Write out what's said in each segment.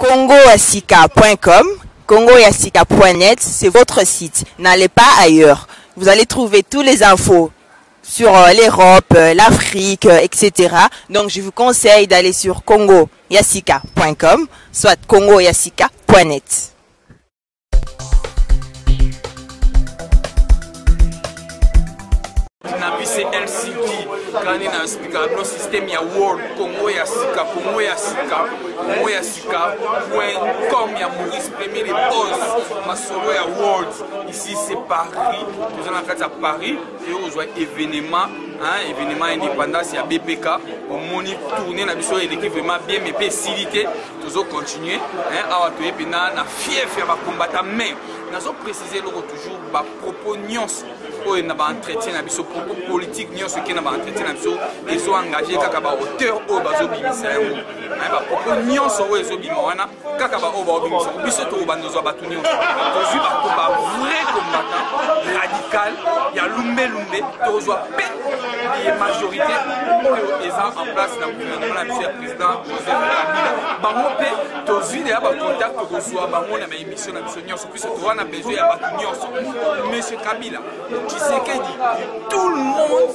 congoyasika.com, congoyasika.net, c'est votre site. N'allez pas ailleurs. Vous allez trouver toutes les infos sur l'Europe, l'Afrique, etc. Donc je vous conseille d'aller sur congoyasika.com, soit congoyasika.net. C'est LCD, quand on explique le système, il y a World, congoyasika.com, il y a Maurice Premier, les pauses, ma solo, il y a World, ici c'est Paris, nous allons faire à Paris, et on voit événement, événement indépendance, il y a BPK, on monite tourner, on a besoin de l'équipe vraiment bien, mais facilité, nous allons continuer, on va fier faire un combattant, mais nous allons préciser toujours, propos nuances. On a entretien na biso propos politique nyonso qui na entretien na biso ils ont engagé kaka ba auteur o bazo bimisa yango ba propos nyonso o ezo bima wana kaka ba o ba bimisa biso to bandozo ba tunyo to zu ba ko ba vrai combattant radical ya lumbe to zo pe les majorité ils ont en place na gouvernement na biso président Joseph Kabila bango pe to zu ya ba contact ko zo bango na ma émission na biso nyonso biso to wana besoin ya ba nyonso monsieur Kabila tout le monde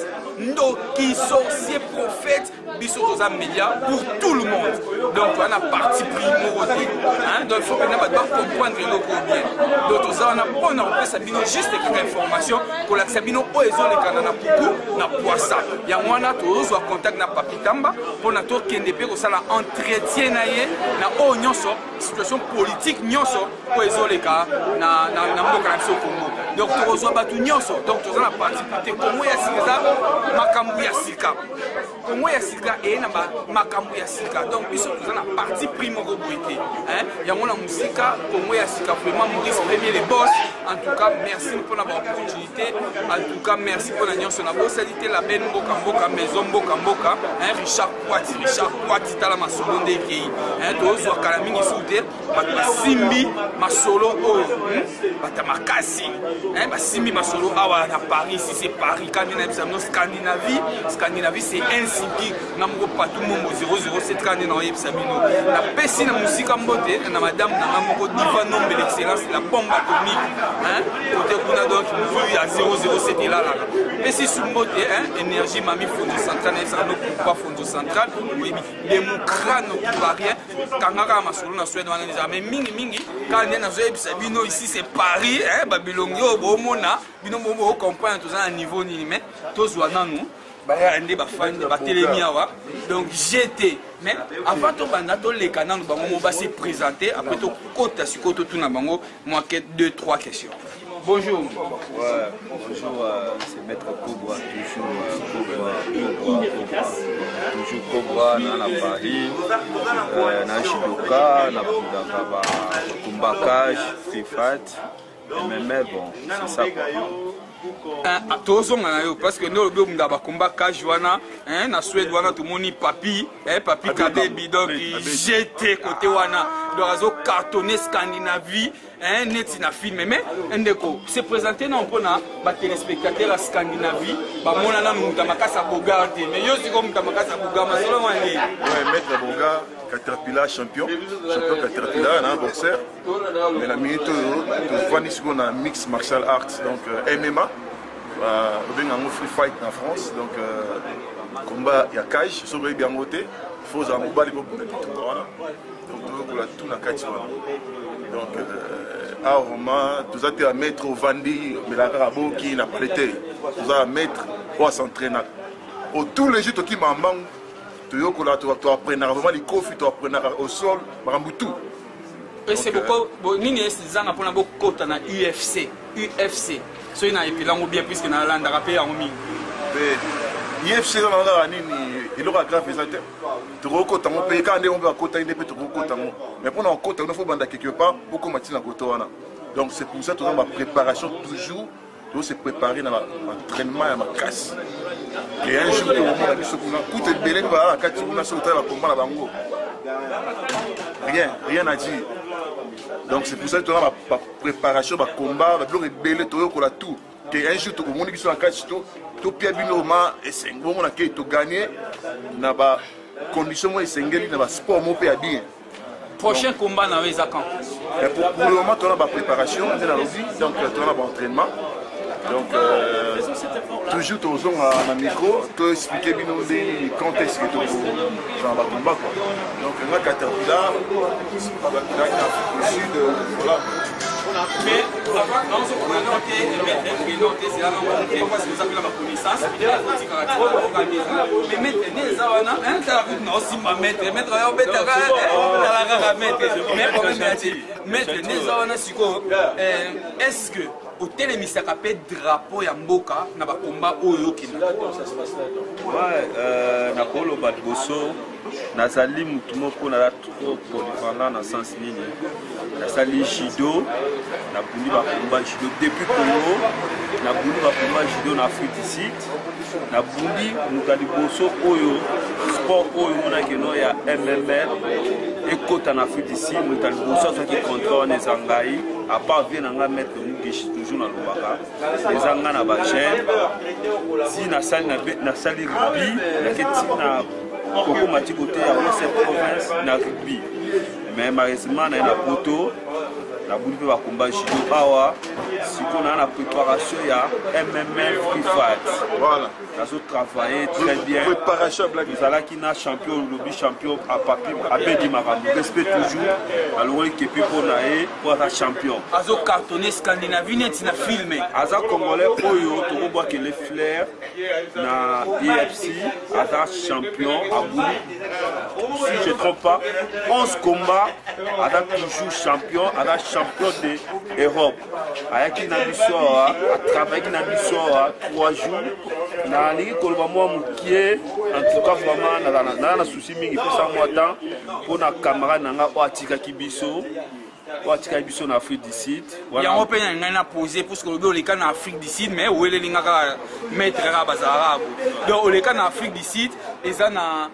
qui sorcier prophète biso za média pour tout le monde donc on a parti primordial donc il faut que nous comprendre le bien donc on a on a sabino juste quelques informations pour la sabino o ezo le kanana beaucoup na poissa ya mwana to zo contact na papitamba pour na to kende pe ko sala entretien na ye na o nyonso situation politique nyonso o ezo le ka na mboka na biso Congo donc to zo batu nyonso donc to za na parti Congo ya sika makambu ya sika Congo ya sika et na makambu ya sika donc biso toza na parti primordial boité ya mona musika Congo ya sika vraiment Maurice Premier les boss en tout cas merci pour la opportunité en tout cas merci pour la nyonso na bossalité la ben mboka maison mboka Richard Kwati tala masolo ndeki tozo kala mingi soute basimbi masolo oyo batamakasi basimbi masolo awa na Paris ici c'est Paris quand on a Scandinavie c'est ainsi na moko patou mombo 007 quand on a Sabino na pesi na musika mbote na madame na moko diva nombre l'excellence la bombe atomique côté kuna donc il y a 007 là pesi sumbote énergie mami fondo central na ça no pas fondo central oui démocrate no rien kangaka masolo na Suède wana les mais mingi quand on a na Sabino ici c'est Paris babilongo bomona bino bombo comprendre tout ça à niveau ni mais tous wananu ande ba fan ba télémi awa donc j'étais mais avant to banda to les canaux bango ba se présenter après to kota sikoto tout na bango moi que 2-3 questions. Bonjour. Ouais, bonjour, c'est Maître Cobra, toujours Cobra dans la Paris, dans le Chidoka, dans le Kumbakage, Free Fight, mais bon, c'est ça quoi. Parce que nous avons combat Kajwana, na Suède wana tout moni papi Kadé bidon qui jeté côté wana dorazo cartonné Scandinavie net na film mais ndeko se présenter non pona ba téléspectateurs à Scandinavie ba mona na mutamaka boga mais yo siko mutamaka boga masolo wani ouais maître boga Caterpillar champion Caterpillar un boxeur mais la minute to vani siko na mix martial arts donc MMA on free fight en France donc combat il y a cage sur bien côté faut en mobile pour donc tout la cage donc à Roma tout ça à mettre au Vandi mais la rabo qui n'a pas été tout à mettre pour s'entraîner au tous les jeux qui m'embang tu apprendre vraiment les coffres tu apprendre au sol marambutu. Et c'est beaucoup nini ezanga pona beaucoup kota na UFC so ina epilango bien puisque na landa rapé en mi UFC dans la nini il aura grave exact tu recota mon pays quand on va kota inde peut tu recota mais pour on kota il faut banda quelque part beaucoup matin na kota wana donc c'est pour ça toujours ma préparation toujours doit se préparer dans l'entraînement à ma casse et un jour au moment de ce qu'on a tout est belé voilà quand tu as sauté la combat la bango rien à dire. Donc c'est pour ça que tu as ma préparation, ma combat, ma belé tout que un jour tu au monde qui sont en catch tout Pierre Binoma et c'est bon on a qui tu gagné na ba condition moi sengeli na ba sport mo pe bien. Prochain combat dans les camps. Pour le moment, on a ma préparation, on est dans l'objet, donc on a mon entraînement. Donc, toujours toujours à micro, tu expliquer bien le contexte que tu as dans le combat. Donc, on a Caterpillar, au sud, voilà. Mais avant, on se noter, c'est là qu'on parce que nous avons la connaissance, mais mettre des avana, un tarif n'a aussi ma mettre, mettre un bête à mettre des avana, est-ce que au télémisère appelle drapeau ya mboka na ba combat oyo kina na kolo batboso na sali mutu moko na trop polyvalent na sens nini na sali judo na bundi ba combat judo depuis Congo na bundi ba combat judo na Afrique du Sud na bundi mukali boso oyo sport oyo mona keno ya MMA et kota na Afrique du Sud mukali boso so ki contrôle na zangai à part bien nga mettre toujours na lobaka les anga na ba chaîne si na sali rugby na keti na koko mati côté ya cette province na rugby mais malheureusement na poto la boule va combat judo awa si on a la préparation il y a MMA free fight voilà ça se travailler très bien préparation blague nous allons qui na champion lobby champion à papier à Bedi Marambo respect toujours alors que pour naé pour être champion azo cartonné Scandinavie net na filmé aza congolais oyo to bois que les fleurs na UFC aza champion à bout si je trompe pas 11 combats aza toujours champion aza champion de Europe ayaki na biso a travailler na biso 3 jours na lingi kolba moi mukie en tout cas vraiment na souci mingi pesa moi temps pour na camarade nanga o atika kibiso na Afrique du Sud voilà ya open na poser parce que le cas na Afrique du Sud mais où est linga ka mettre ra bazara donc le cas na Afrique du Sud ezana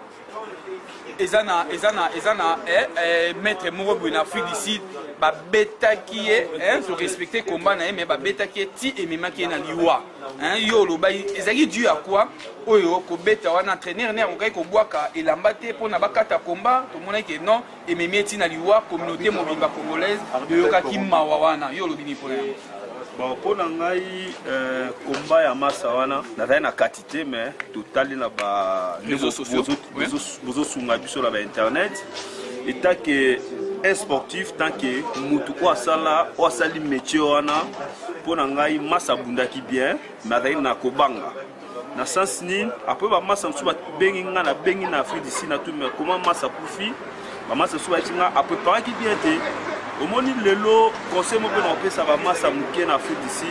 maître moko na Afrique du Sud ba beta qui est faut respecter combat na mais ba beta qui est ti et même qui est na liwa yo lo ba ezaki dû à quoi oyo ko beta wana entraîneur ne on ko boaka elambate pour na bakata combat to mona que non et même ti na liwa communauté mobimba congolaise de yokaki mawa wana yo lo bini pour bon pour ngai combat ya massa wana na na quantité mais total na ba réseaux sociaux bozo sunga biso la ba internet et tant que un sportif tant que mutu ko sala o sali métier wana pour ngai massa bundaki bien na na kobanga na sens ni après ba massa msuba bengi nga na bengi na Afrique d'ici na tout mais comment massa kufi ba massa suba tinga a préparer qui bien te au moni lelo conseil mo na opesa ba massa muke na Afrique d'ici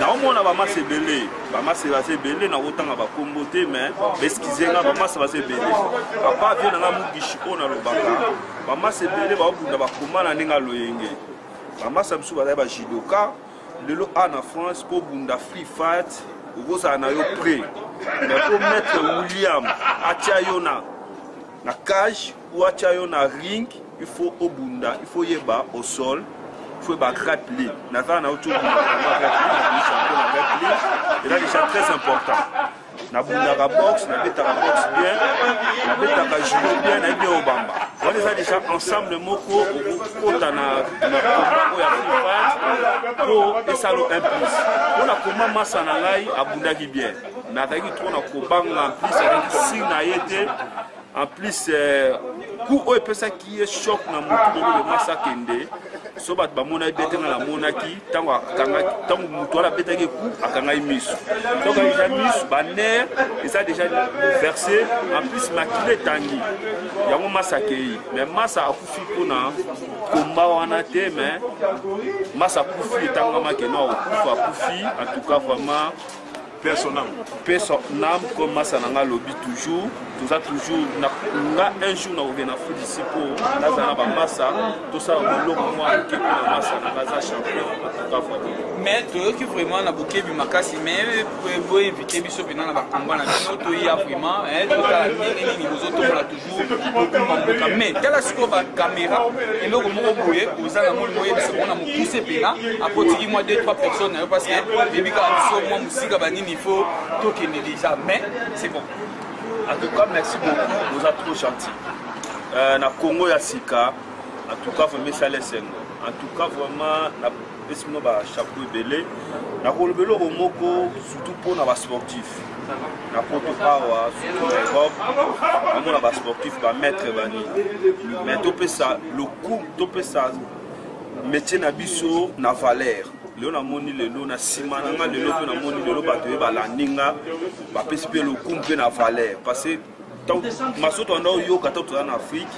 na o mona ba massa belé ba massa ba se belé na otanga ba kombote mais beskizenga ba massa ba se belé papa vient na mugishi ona lobaka ba massa belé ba bunda ba komana ninga loyenge ba massa msuba ba judoka lelo en France pour bunda free fight vous en avez prêt mais pour mettre William Atiayona na cage ou Atiayona ring il faut au bunda il faut yeba au sol il faut grappler na na autour et là c'est très important na bunda ka box na beta ka box bien na beta ka judo bien na bien au bamba on les a déjà ensemble moko kota na ko ya pour et ça le impulse on a comment massa na ngai abunda ki bien na taki trop na ko banga en plus avec signe yete en plus coup o pesa qui est choc na mutu de massa kende so bat ba mona bete na monaki tango akanga tango mutu ala bete ke coup akanga misu donc il a mis banner et ça déjà versé en plus makile tangi yango massa kei mais massa akufi kuna combat wana te mais massa akufi tanga makeno akufi en tout cas vraiment personne comme massa nanga lobby toujours tout ça toujours na un jour na revient na foot ici pour na zana ba massa tout ça le moi qui na massa na za champion mais toi qui vraiment na bokebi makasi mais pour inviter biso bina na ba combat na biso to ya vraiment tout ça ni vous autres là toujours mais tala siko ba caméra et loko moko boye ozala mo moye biso on a mo pousser pena apotiki moi 2-3 personnes parce que bibi ka biso moi musika banini il faut tout qu'il ne déjà mais c'est bon. En tout cas, merci beaucoup. Vous êtes trop gentils. Na Congo ya sika, en tout cas vraiment ça laisse en tout cas vraiment na pesimo ba chapeau belé na kolobelo au moko surtout pour na sportif na poto pawa surtout en Europe on na sportif ba mettre bani mais to peut ça le coup to peut ça métier na biso na valeur le na moni le na sima na le na moni le ba te ba landinga ba pesi pe le coup pe na valeur parce que tant masoto ndo yo kata to en Afrique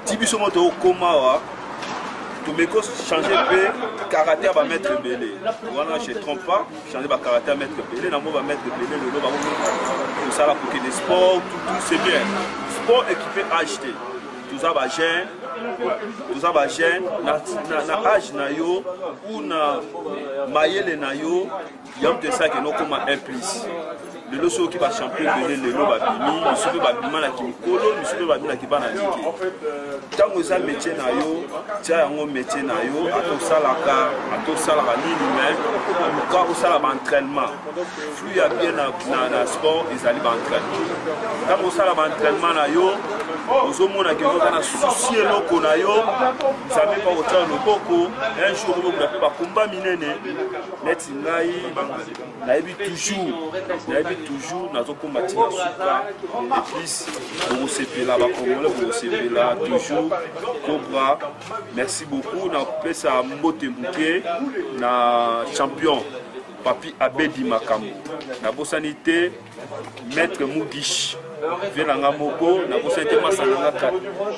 tibiso moto koma to meko changer peu caractère va mettre belé voilà je trompe pas changer ba caractère mettre belé na mo va mettre belé le ba tout ça là pour que des sports tout c'est bien sport équipé acheter tout ça va gêne tout ça va gêne na âge na yo ou na mayele na yo yam de ça que no comme un plus le loso qui va champion belé le ba bimi monsieur ba bima na kimkolo monsieur ba bima na kibana liki tango za métier na yo tia yango métier na yo ato salaka nini mais ka o sala ba entraînement flux ya bien na sport ezali ba entraînement tango sala ba entraînement na yo ozomona ke no kana souci eloko na yo zabe pa otia loboko un jour bo na ba komba minene neti ngai nayebi toujours nazo combattre na suka et puis pour sepela ba congolais pour sepela toujours Cobra merci beaucoup na pesa mbote bouquet na champion Papi Abedi Makambo na bosanité maître Mugish Velanga Moko na bosanité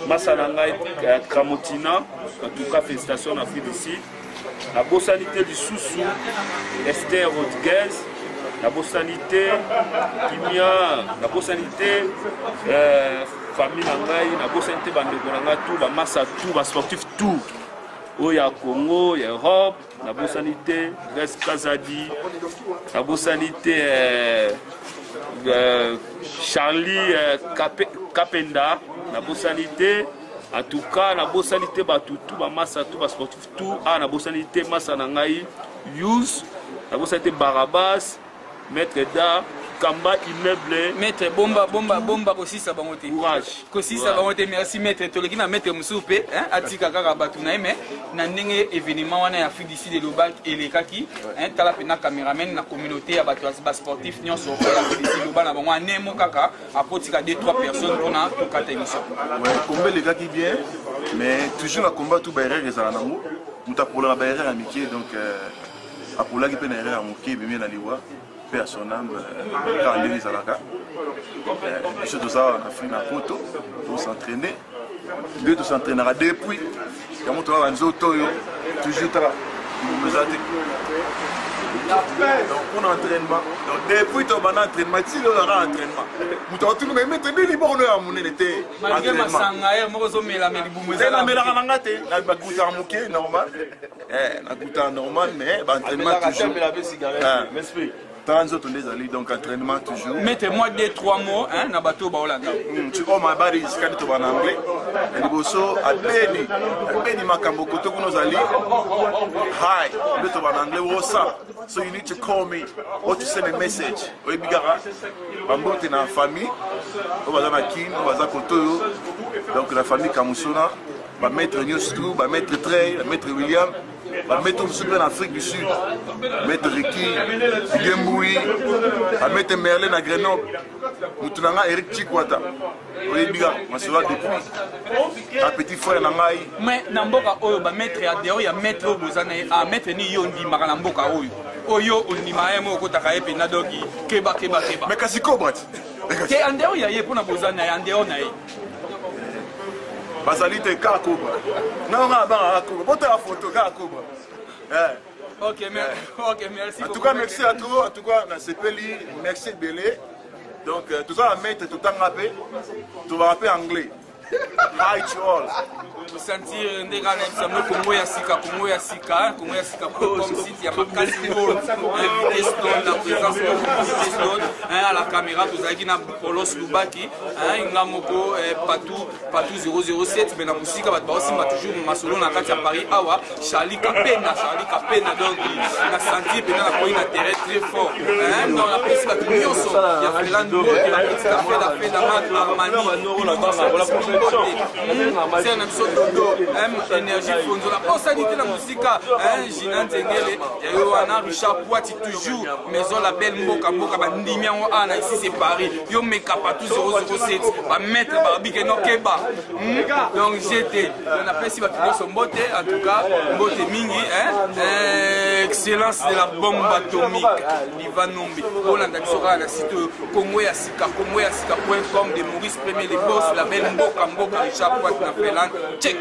Masananga Kramotina en tout cas félicitations en Afrique du Sud la bosanité du Soussou Esther Rodriguez la bosanité Kimia la bosanité famille nangai na bosanité bandeko nanga tout ba massa tout ba sportif tout oya Congo ya Europe la bosanité Res Kazadi la bosanité Charlie Kapenda la bosanité en tout cas la bosanité ba tout ba massa tout ba sportif tout na bosanité massa nangai Yous la bosanité Barabas Maître Da Kamba immeuble Maître bomba kosisa bangote courage kosisa bangote merci maître toleki na maître Moussoupe hein atika kaka batu na mais na ndenge événement wana ya Afrique du Sud de Lobak elekaki hein tala pe na cameraman na communauté ya batu ba sportif nyonso ya Afrique du Sud Lobak na bango nemo kaka apotika 2-3 personnes pour na tokata émission ouais combat elekaki bien mais toujours la combat tout baerre ezala nango muta pour la baerre ya miki donc apolaki pe na erreur ya moke bimie na liwa paix à son âme, quand on est à la gare. Monsieur Doza a fait un photo pour s'entraîner. Lui, de s'entraînera depuis. Il y a mon tour à Nzotoyo, toujours là. Donc, pour l'entraînement. Donc, depuis ton entraînement, si on a un entraînement, nous avons tout le monde mettre des libres à mon été. Malgré ma sangaï, moi, je mets la normal. Normal, mais l'entraînement toujours. Donc entraînement toujours. Mettez-moi 2-3 mots hein na bateau ba Hollande. Tu vois my body is kind of en anglais. Et boso Abedi Makambo koto kuno zali. Hi, le to en anglais what's up? So you need to call me or to send a message. Oye bigara. Bambote na famille. O baza na kin, o baza koto. Donc la famille Kamusona, ba maître Newstru, ba maître Trey, ba maître William. Va mettre en Afrique du Sud, mettre Ricky, Gemboui, va mettre Merlin à Grenoble, nous tenons Eric Chikwata. Oui, bien, on se voit depuis. Un petit frère Nangaï. Mais Namboka Oyo, va mettre à Deo, il y a mettre au Bozana, à mettre ni Yondi Maranamboka Oyo. Oyo, on y m'a aimé au Kotakae, Nadogi, Keba. Mais Kassiko, Brat. Et Andeo, il y a pour la Bozana, Andeo Naï. Basalite Kakoba. Non, votre photo Kakoba. Ok, merci. En tout cas, merci à toi. En tout cas, on a CPLI, merci Belé. Donc, tout ça, on va mettre tout le temps rappé. Tu vas rapper anglais. Hi to all. Vous sentir ndega na examen Congo ya sika comme si il y a pas quasi la présence de à la caméra vous avez na Polos Lubaki ngamoko partout 007 mais na musique ba aussi ma toujours masolo na kati ya Paris awa Charlie Kapena donc na senti bien la point d'intérêt très fort dans la piste la nyonso ya Fernando qui a fait la fête dans Armani mbote c'est na biso dodo énergie fonzola osani te na musika Gina Nzengele yo wana Richard Poiti toujours maison la belle mboka bandimi yango ana ici c'est Paris yo meka partout 007 ba mettre barbike no keba donc j'étais on appelle si ba son mbote en tout cas mbote mingi excellence de la bombe atomique Liva Nombi Olanda Kisora na site Congo ya sika.com de Maurice Premier les boss la belle mboka Richard Poiti na Finlande check